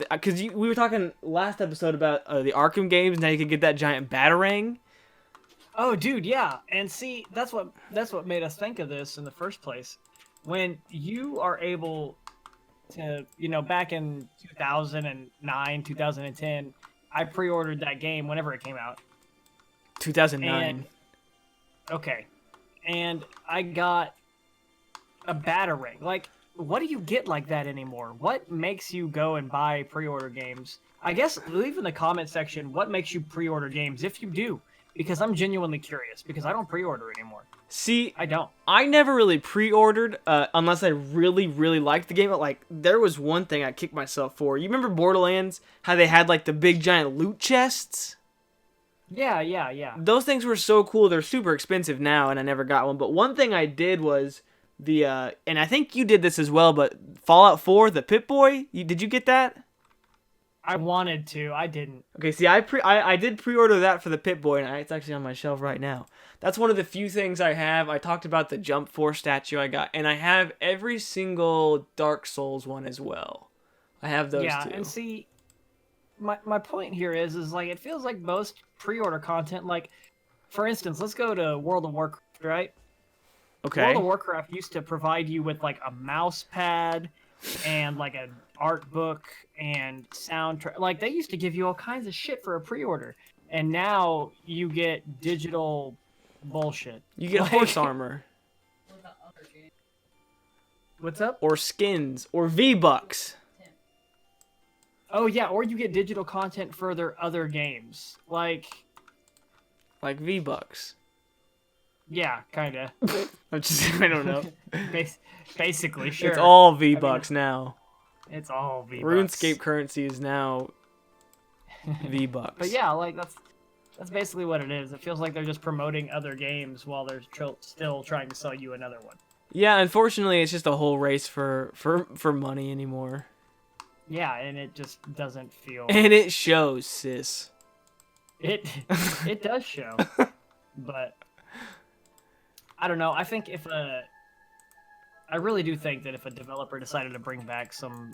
Because we were talking last episode about the Arkham games. Now you could get that giant Batarang. Oh, dude, yeah. And see, that's what made us think of this in the first place. When you are able to, back in 2009, 2010, I pre-ordered that game whenever it came out. 2009. Okay. And I got a Batarang. Like, what do you get like that anymore? What makes you go and buy pre-order games? I guess leave in the comment section what makes you pre-order games if you do. Because I'm genuinely curious, because I don't pre-order anymore. See, I don't. I never really pre-ordered unless I really, really liked the game. But, like, there was one thing I kicked myself for. You remember Borderlands? How they had, like, the big giant loot chests? Yeah. Those things were so cool. They're super expensive now, and I never got one. But one thing I did was and I think you did this as well, but Fallout 4, the Pip-Boy, did you get that? I wanted to. I didn't. Okay, see, I did pre-order that for the Pip-Boy, and it's actually on my shelf right now. That's one of the few things I have. I talked about the Jump Force statue I got, and I have every single Dark Souls one as well. I have those too. And see, my point here is like it feels like most pre-order content, like for instance, let's go to World of Warcraft, right? Okay. World of Warcraft used to provide you with like a mouse pad and like an art book and soundtrack. Like they used to give you all kinds of shit for a pre-order, and now you get digital bullshit. You get horse armor. What's up? Or skins. Or V-Bucks. Oh yeah, or you get digital content for their other games. Like V-Bucks. Yeah, kinda. I don't know. Basically, sure. It's all V-Bucks now. It's all V-Bucks. RuneScape currency is now V-Bucks. But yeah, like that's basically what it is. It feels like they're just promoting other games while they're still trying to sell you another one. Yeah, unfortunately, it's just a whole race for money anymore. Yeah, and it just doesn't feel. And it shows, sis. It does show, but I don't know. I think I really do think that if a developer decided to bring back some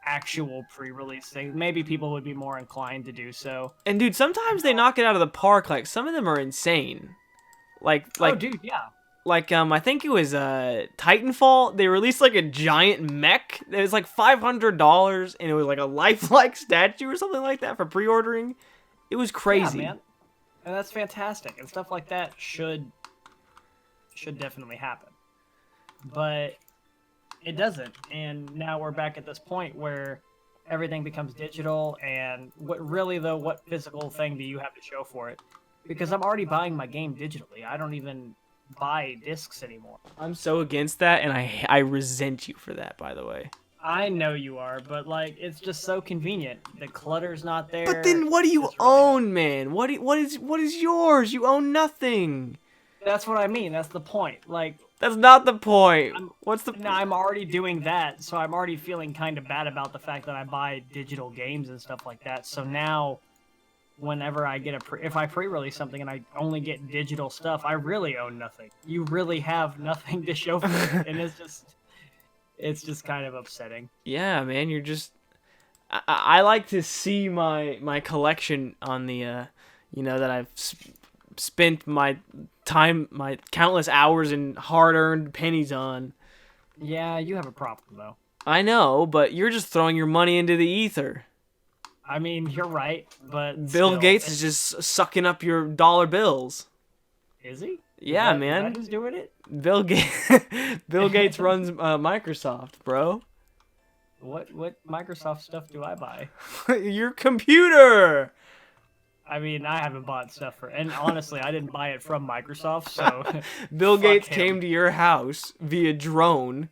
actual pre-release things, maybe people would be more inclined to do so. And dude, sometimes they knock it out of the park. Like some of them are insane. Like oh, dude, yeah. Like I think it was Titanfall. They released like a giant mech. It was like $500, and it was like a lifelike statue or something like that for pre-ordering. It was crazy. Yeah, man. And that's fantastic. And stuff like that should definitely happen. But it doesn't. And now we're back at this point where everything becomes digital, and what physical thing do you have to show for it? Because I'm already buying my game digitally. I don't even buy discs anymore. I'm so against that, and I resent you for that, by the way. I know you are, but like it's just so convenient. The clutter's not there. But then what do you own, man? What is yours? You own nothing. That's what I mean. That's the point. Like that's not the point. I'm already doing that, so I'm already feeling kind of bad about the fact that I buy digital games and stuff like that. So now, whenever I get if I pre-release something and I only get digital stuff, I really own nothing. You really have nothing to show for it, and it's just kind of upsetting. Yeah, man, you're just. I like to see my collection on the, that I've spent my time, my countless hours and hard-earned pennies on. Yeah, you have a problem though. I know, but you're just throwing your money into the ether. I mean, you're right, but Bill Gates is just sucking up your dollar bills. Is he? Yeah, man. Is that who's doing it? Bill Gates runs Microsoft, bro. What Microsoft stuff do I buy? Your computer. I mean, I haven't bought stuff and honestly, I didn't buy it from Microsoft, so. Bill Gates came to your house via drone.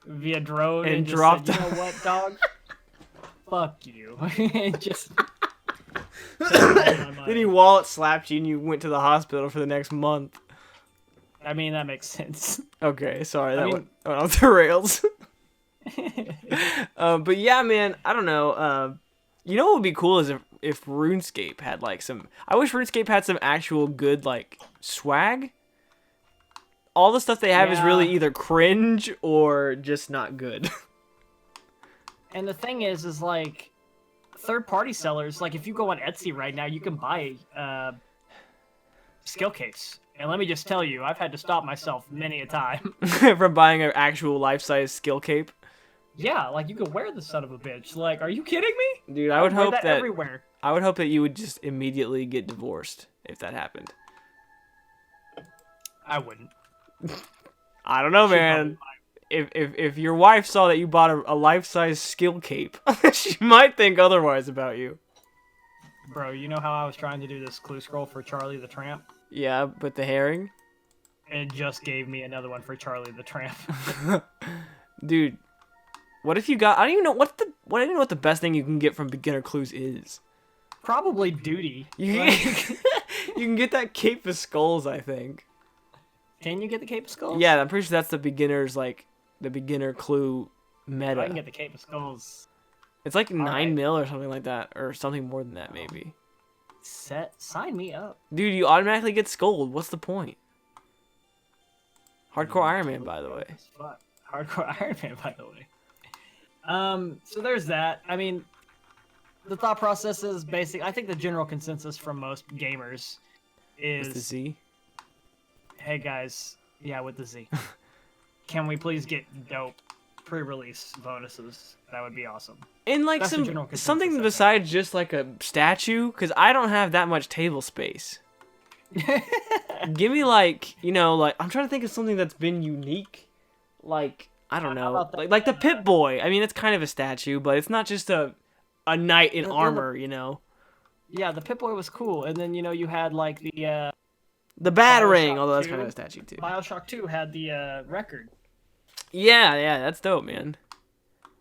And dropped. Said, you know what, dog? Fuck you. And just. Then he wallet slapped you, and you went to the hospital for the next month. I mean, that makes sense. Okay, sorry, that went off the rails. But yeah, man, I don't know. You know what would be cool is if RuneScape had like some. I wish RuneScape had some actual good like swag. All the stuff they have is really either cringe or just not good. And the thing is like third-party sellers. Like if you go on Etsy right now, you can buy skill capes. And let me just tell you, I've had to stop myself many a time from buying an actual life-size skill cape. Yeah, like you could wear the son of a bitch. Like, are you kidding me? Dude, I would hope that everywhere. I would hope that you would just immediately get divorced if that happened. I wouldn't. I don't know, man. If your wife saw that you bought a life-size skill cape, she might think otherwise about you. Bro, you know how I was trying to do this clue scroll for Charlie the Tramp? Yeah, but the herring? It just gave me another one for Charlie the Tramp. Dude, what if you got... I don't even know what the best thing you can get from beginner clues is. Probably duty. You can get that Cape of Skulls, I think. Can you get the Cape of Skulls? Yeah, I'm pretty sure that's the beginner clue meta. I can get the Cape of Skulls. It's like 9 right. mil or something like that, or something more than that maybe. Sign me up. Dude, you automatically get skulled. What's the point? Hardcore Iron Man, by the way. Fuck. Hardcore Iron Man, by the way. So there's that. I mean, the thought process is basic. I think the general consensus from most gamers is... With the Z? Hey, guys. Yeah, with the Z. Can we please get dope pre-release bonuses? That would be awesome. And like That's the general consensus, I something think. besides just like a statue, because I don't have that much table space. Give me like, like I'm trying to think of something that's been unique. Like, I don't know. about that? Like the Pit Boy. I mean, it's kind of a statue, but it's not just a knight in The- armor, Yeah, the Pip-Boy was cool. And then, you had like the The Batarang, Bioshock although that's 2. kind of a statue too. Bioshock 2 had the record. Yeah, that's dope, man.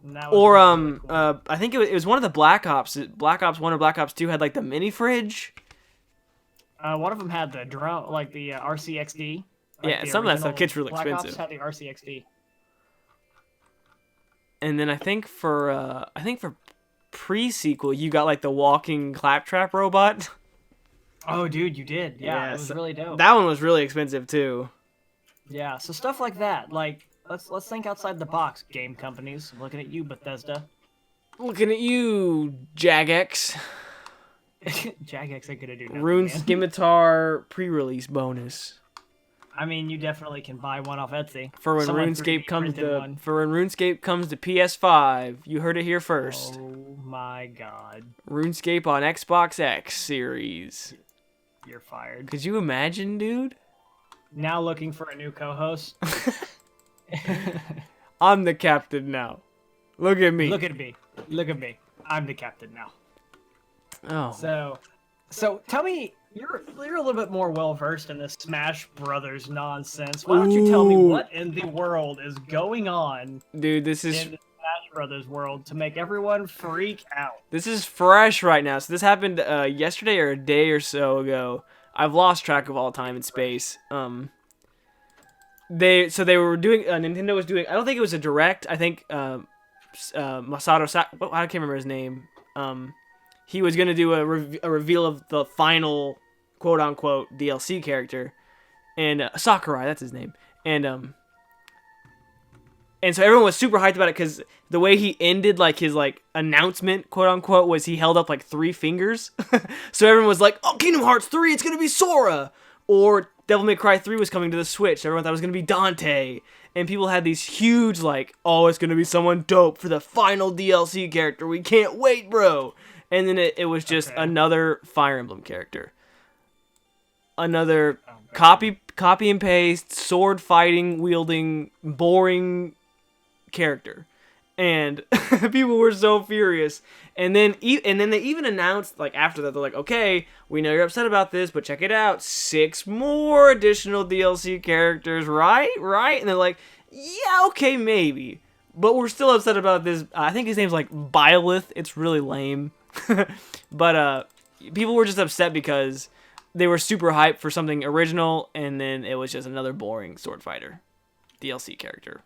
And that was Or really cool. I think it was one of the Black Ops. Black Ops 1 or Black Ops 2 had like the mini fridge. One of them had the drone, like the RCXD. Yeah, the some of that original stuff gets really Black expensive. Ops had the RCXD. And then I think for pre-sequel, you got like the walking claptrap robot. Oh, dude, you did. Yeah, it was so really dope. That one was really expensive too. Yeah, so stuff like that. Like, let's think outside the box, game companies. I'm looking at you, Bethesda. Looking at you, Jagex. Jagex ain't gonna do nothing, Rune man. Scimitar pre-release bonus. I mean, you definitely can buy one off Etsy. For when Someone RuneScape 3D comes printed to one. PS5. You heard it here first. Oh my god, RuneScape on Xbox X series. you're fired. Could you imagine, dude? Now looking for a new co-host. I'm the captain now. Look at me. Look at me. Look at me. I'm the captain now. Oh. So tell me, you're a little bit more well versed in this Smash Brothers nonsense. Why don't you tell me Ooh. what in the world is going on Dude, this is in the Smash Brothers world to make everyone freak out? fresh right now. So this happened yesterday or a day or so ago. I've lost track of all time and space. They were doing Nintendo was doing. I don't think it was a direct. I think Masato. I can't remember his name. He was gonna do a reveal of the final quote unquote DLC character, and Sakurai, that's his name, and so everyone was super hyped about it because the way he ended like his like announcement quote unquote was he held up like 3 fingers, so everyone was like, oh, Kingdom Hearts 3, it's gonna be Sora, or Devil May Cry 3 was coming to the Switch. Everyone thought it was gonna be Dante, and people had these huge like, oh, it's gonna be someone dope for the final DLC character. We can't wait, bro. And then it was just another Fire Emblem character. Another copy and paste, sword fighting, wielding, boring character. And people were so furious. And then they even announced, like, after that, they're like, okay, we know you're upset about this, but check it out. 6 more additional DLC characters, right? And they're like, yeah, okay, maybe. But we're still upset about this. I think his name's, like, Byleth. It's really lame. But people were just upset because they were super hyped for something original, and then it was just another boring sword fighter DLC character.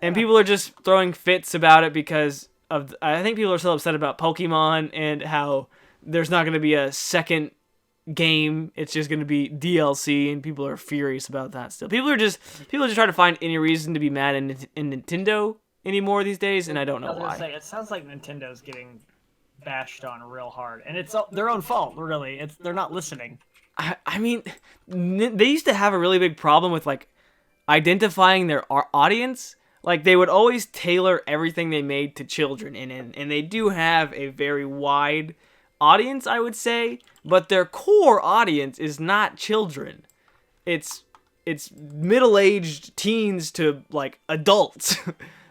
And people are just throwing fits about it because of. I think people are still upset about Pokemon and how there's not going to be a second game. It's just going to be DLC, and people are furious about that still. People are just trying to find any reason to be mad in Nintendo anymore these days, and I don't know why. It sounds like Nintendo's getting bashed on real hard, and it's their own fault, really. They're not listening. I mean, they used to have a really big problem with like identifying their audience. Like they would always tailor everything they made to children, and they do have a very wide audience, I would say, but their core audience is not children. It's middle-aged teens to like adults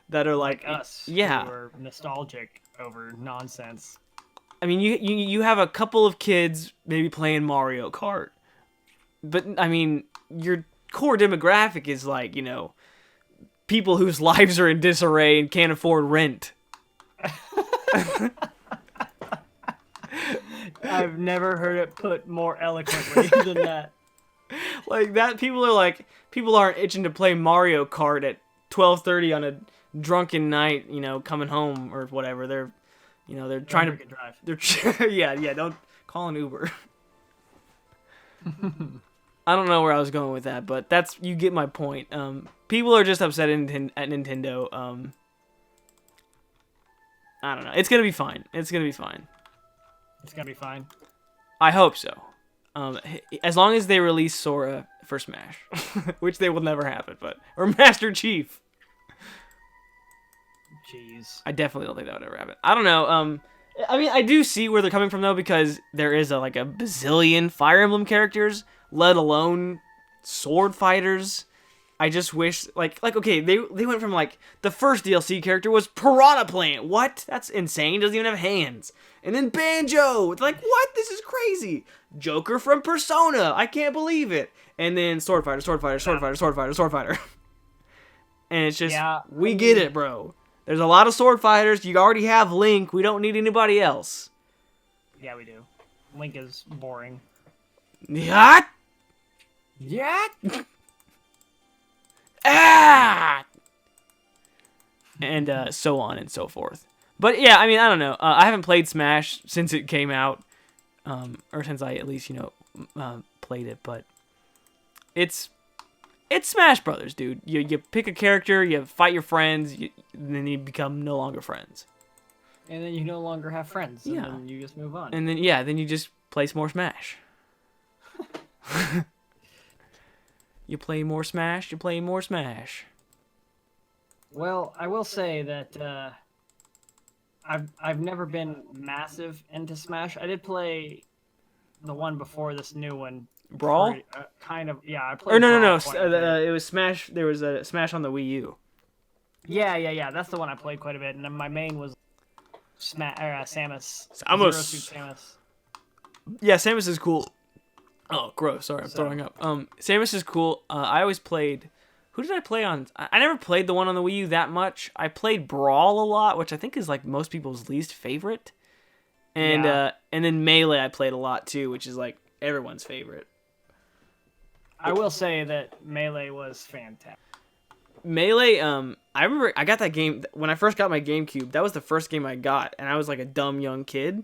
that are like Us, yeah, who are nostalgic over nonsense. I mean, you have a couple of kids maybe playing Mario Kart, but I mean, your core demographic is like, people whose lives are in disarray and can't afford rent. I've never heard it put more eloquently than that. Like that, people aren't itching to play Mario Kart at 12:30 on a drunken night, coming home or whatever. They're trying to drive. They're yeah. Don't call an Uber. I don't know where I was going with that, but you get my point. People are just upset at Nintendo. I don't know. It's gonna be fine. It's gonna be fine. It's gonna be fine. I hope so. As long as they release Sora for Smash, which they will never happen, or Master Chief. Jeez. I definitely don't think that would ever happen. I don't know. I mean, I do see where they're coming from though, because there is a bazillion Fire Emblem characters, let alone sword fighters. I just wish okay, they went from the first DLC character was Piranha Plant. What? That's insane. Doesn't even have hands. And then Banjo. It's like, what? This is crazy. Joker from Persona. I can't believe it. And then Sword Fighter. And it's just, we get it, bro. There's a lot of Sword Fighters. You already have Link. We don't need anybody else. Yeah, we do. Link is boring. Yacht? Yeah. And so on and so forth. But yeah, I mean, I don't know. I haven't played Smash since it came out, or since I at least played it. But it's Smash Brothers, dude. You pick a character, you fight your friends, then you become no longer friends. And then you no longer have friends. And then you just move on. And then then you just play some more Smash. You play more Smash. You play more Smash. Well, I will say that I've never been massive into Smash. I did play the one before this new one. Brawl? Kind of, yeah. I played. Or no. It was Smash. There was a Smash on the Wii U. Yeah. That's the one I played quite a bit, and then my main was Samus. Samus. Zero Suit Samus. Yeah, Samus is cool. Oh, gross. Sorry, I'm throwing up. Samus is cool. I always played... Who did I play on? I never played the one on the Wii U that much. I played Brawl a lot, which I think is most people's least favorite. And then Melee I played a lot too, which is everyone's favorite. I will say that Melee was fantastic. Melee, I remember I got that game when I first got my GameCube. That was the first game I got, and I was a dumb young kid.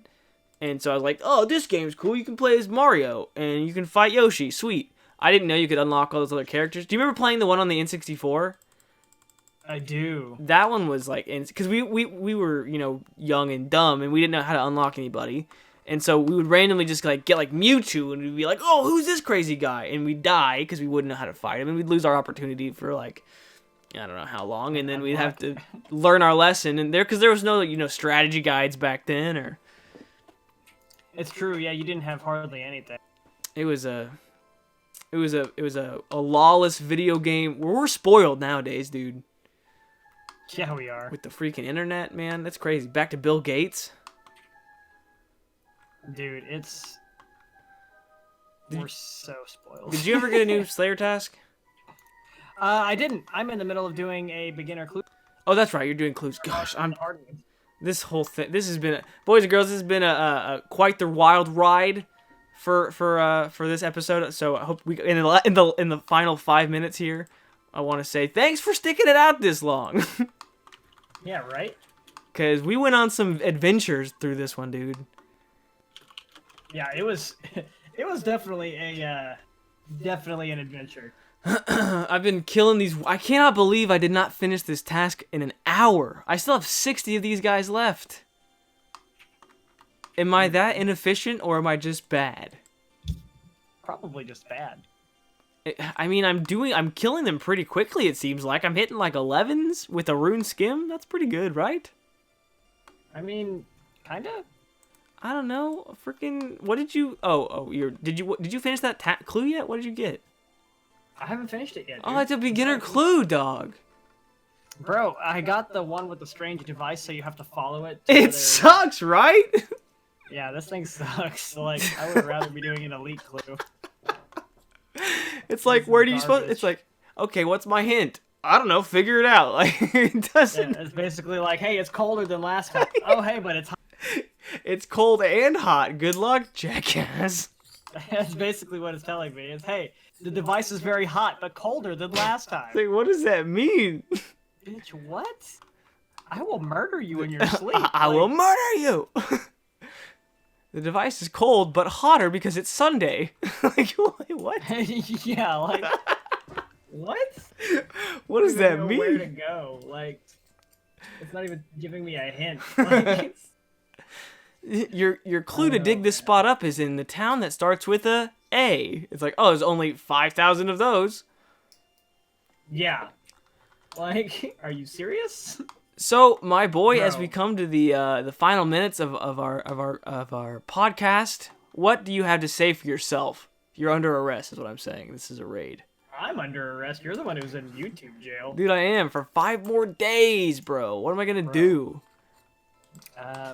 And so I was like, oh, this game's cool. You can play as Mario, and you can fight Yoshi. Sweet. I didn't know you could unlock all those other characters. Do you remember playing the one on the N64? I do. That one was because we were, young and dumb, and we didn't know how to unlock anybody. And so we would randomly just get Mewtwo, and we'd be like, oh, who's this crazy guy? And we'd die because we wouldn't know how to fight him, and we'd lose our opportunity for I don't know how long, and then we'd have to learn our lesson. And because there was no, strategy guides back then, or... It's true, yeah, you didn't have hardly anything. It was a lawless video game. We're spoiled nowadays, dude. Yeah, we are. With the freaking internet, man. That's crazy. Back to Bill Gates. Dude, we're so spoiled. Did you ever get a new Slayer task? I didn't. I'm in the middle of doing a beginner clue. Oh, that's right. You're doing clues. Gosh, this whole thing. This has been, boys and girls. This has been a quite the wild ride for this episode. So I hope we in the final 5 minutes here, I want to say thanks for sticking it out this long. Yeah, right. Because we went on some adventures through this one, dude. Yeah, it was definitely definitely an adventure. I've been killing these. I cannot believe I did not finish this task in an hour. I still have 60 of these guys left. Am I that inefficient, or am I just bad? Probably just bad. I mean, I'm killing them pretty quickly, it seems like. I'm hitting 11s with a rune skim. That's pretty good, right? I mean, kind of. I don't know. Freaking, what did you... did you finish that clue yet? What did you get? I haven't finished it yet, dude. Oh, it's a beginner clue, dog. Bro, I got the one with the strange device, so you have to follow it. It sucks, right? Yeah, this thing sucks. I would rather be doing an elite clue. It's where do you supposed... It's okay, what's my hint? I don't know, figure it out. It doesn't... Yeah, it's basically hey, it's colder than last time. Oh, hey, but it's hot. It's cold and hot. Good luck, jackass. That's basically what it's telling me. Is hey, the device is very hot, but colder than last time. Like, what does that mean? Bitch, what? I will murder you in your sleep. I will murder you. The device is cold, but hotter because it's Sunday. Like, what? Yeah, like, what? What does that know mean? Where to go? Like, it's not even giving me a hint. Like, Your clue to dig this spot up is in the town that starts with a A. It's like, oh, there's only 5,000 of those. yeah. Like, are you serious? So, my boy, as Bro. we come to the final minutes of our podcast, what do you have to say for yourself? You're under arrest, is what I'm saying. This is a raid. I'm under arrest. You're the one who's in YouTube jail. Dude, I am for 5 more days, bro. What am I gonna do?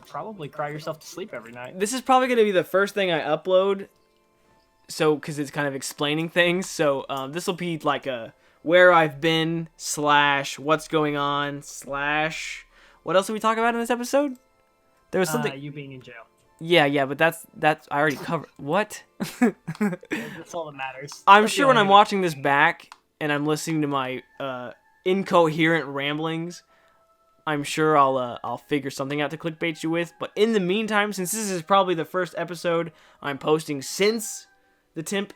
Probably cry yourself to sleep every night. This is probably gonna be the first thing I upload. So, because it's kind of explaining things. So, this will be like a where I've been / what's going on / what else did we talk about in this episode? There was something. You being in jail. Yeah, but that's I already covered. What? That's all that matters. I'm That's the sure when only I'm watching this back and I'm listening to my incoherent ramblings, I'm sure I'll figure something out to clickbait you with. But in the meantime, since this is probably the first episode I'm posting since the temp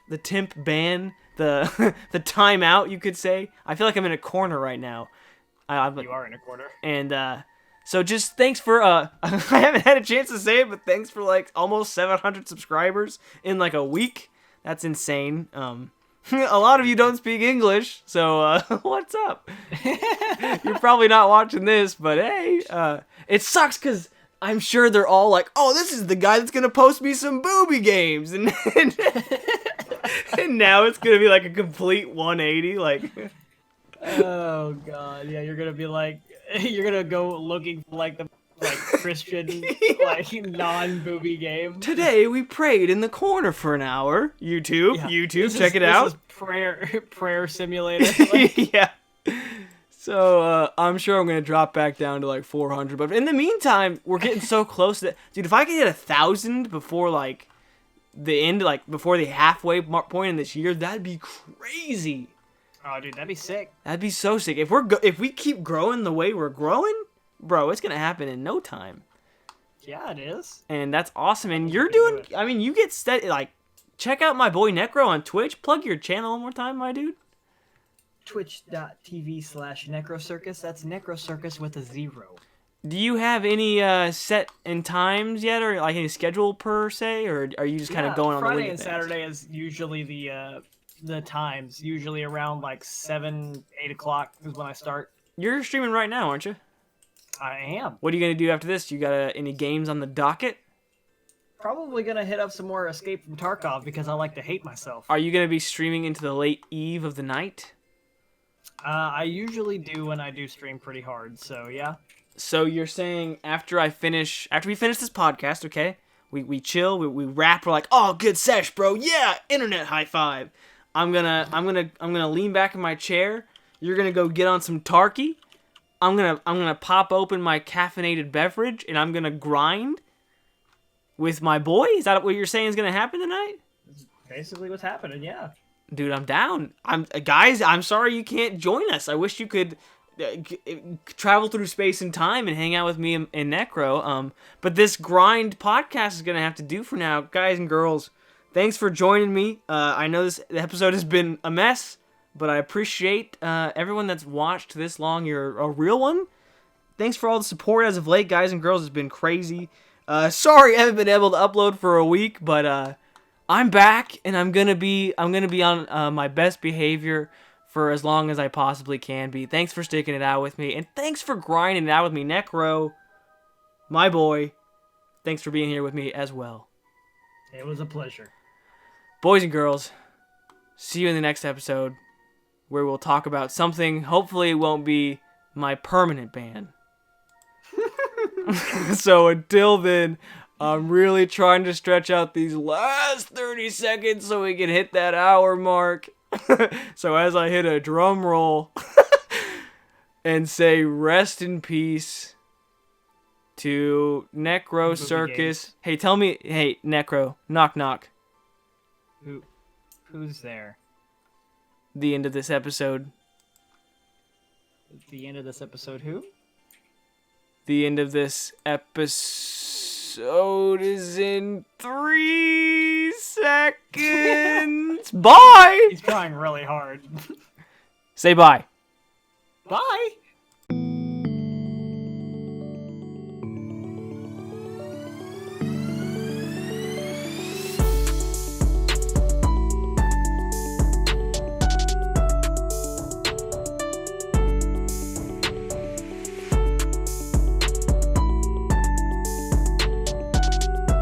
ban, the the timeout, you could say. I feel like I'm in a corner right now. You are in a corner. And so just thanks for I haven't had a chance to say it, but thanks for like almost 700 subscribers in like a week. That's insane. A lot of you don't speak English, so what's up? You're probably not watching this, but hey, it sucks because I'm sure they're all like, oh, this is the guy that's gonna post me some booby games, and now it's gonna be like a complete 180, like. Oh god, yeah, you're gonna be like, you're gonna go looking for like the Christian like non-booby game. Today we prayed in the corner for an hour. YouTube, check it out. This is prayer simulator. Like, yeah. So I'm sure I'm gonna drop back down to like 400, but in the meantime, we're getting so close that, dude, if I could hit 1,000 before like the end, like before the halfway point in this year, that'd be crazy. oh, dude, that'd be sick. That'd be so sick. If we keep growing the way we're growing, bro, it's gonna happen in no time. Yeah, it is. And that's awesome. And you're doing. I mean, you get steady. Like, check out my boy Necro on Twitch. Plug your channel one more time, my dude. Twitch.tv/NecroCircus. That's NecroCircus with a 0. Do you have any set in times yet, or like any schedule per se, or are you just kind of going on the wing Friday of and things? Saturday is usually the times. Usually around like 7, 8 o'clock is when I start. You're streaming right now, aren't you? I am. What are you gonna do after this? You got any games on the docket? Probably gonna hit up some more Escape from Tarkov because I like to hate myself. Are you gonna be streaming into the late eve of the night? I usually do when I do stream pretty hard, so yeah. So you're saying after we finish this podcast, okay? We chill, we rap, we're like, oh, good sesh, bro, yeah, internet high five. I'm gonna lean back in my chair. You're gonna go get on some Tarky. I'm gonna pop open my caffeinated beverage and I'm gonna grind with my boy. Is that what you're saying is gonna happen tonight? Basically what's happening, yeah. Dude, I'm down. Guys, I'm sorry you can't join us. I wish you could travel through space and time and hang out with me and Necro. But this grind podcast is gonna have to do for now, guys and girls. Thanks for joining me. I know this episode has been a mess, but I appreciate everyone that's watched this long. You're a real one. Thanks for all the support as of late, guys and girls. It's been crazy. Sorry I haven't been able to upload for a week, but I'm back and I'm gonna be on my best behavior for as long as I possibly can be. Thanks for sticking it out with me, and thanks for grinding it out with me, Necro, my boy. Thanks for being here with me as well. It was a pleasure. Boys and girls, see you in the next episode, where we'll talk about something. Hopefully it won't be my permanent ban. So until then, I'm really trying to stretch out these last 30 seconds so we can hit that hour mark. So as I hit a drum roll and say rest in peace, to Necro Movie Circus. games. Hey, tell me. Hey, Necro. Knock, knock. Who's there? The end of this episode. At the end of this episode, who? The end of this episode is in 3 seconds. Bye! He's trying really hard. Say bye. Bye!